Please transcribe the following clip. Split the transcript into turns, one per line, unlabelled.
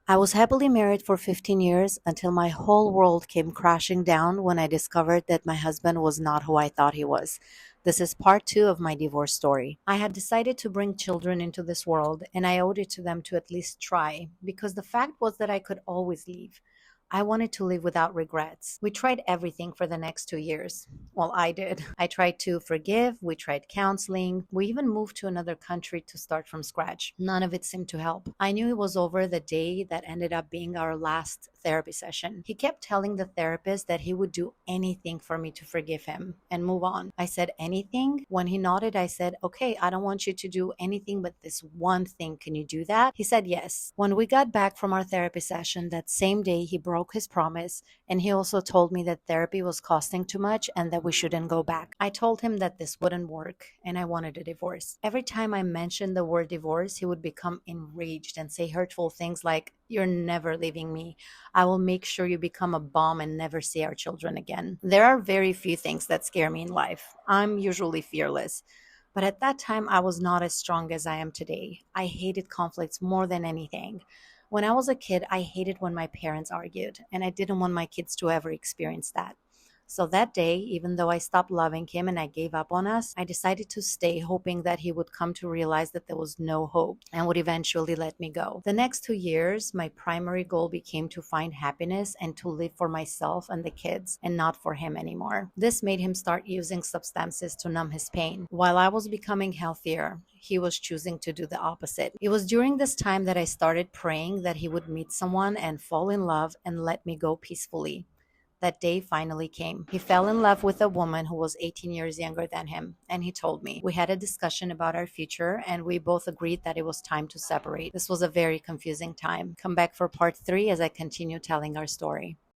I was happily married for 15 years until my whole world came crashing down when I discovered that my husband was not who I thought he was. This is part two of my divorce story. I had decided to bring children into this world, and I owed it to them to at least try, because the fact was that I could always leave. I wanted to live without regrets. We tried everything for the next 2 years. Well, I did. I tried to forgive, we tried counseling, we even moved to another country to start from scratch. None of it seemed to help. I knew it was over the day that ended up being our last therapy session. He kept telling the therapist that he would do anything for me to forgive him and move on. I said, anything? When he nodded, I said, okay, I don't want you to do anything but this one thing. Can you do that? He said yes. When we got back from our therapy session that same day, he broke his promise, and he also told me that therapy was costing too much and that we shouldn't go back. I told him that this wouldn't work and I wanted a divorce. Every time I mentioned the word divorce, he would become enraged and say hurtful things like, you're never leaving me. I will make sure you become a bomb and never see our children again. There are very few things that scare me in life. I'm usually fearless. But at that time, I was not as strong as I am today. I hated conflicts more than anything. When I was a kid, I hated when my parents argued, and I didn't want my kids to ever experience that. So that day, even though I stopped loving him and I gave up on us, I decided to stay, hoping that he would come to realize that there was no hope and would eventually let me go. The next 2 years, my primary goal became to find happiness and to live for myself and the kids and not for him anymore. This made him start using substances to numb his pain. While I was becoming healthier, he was choosing to do the opposite. It was during this time that I started praying that he would meet someone and fall in love and let me go peacefully. That day finally came. He fell in love with a woman who was 18 years younger than him, and he told me. We had a discussion about our future, and we both agreed that it was time to separate. This was a very confusing time. Come back for part three as I continue telling our story.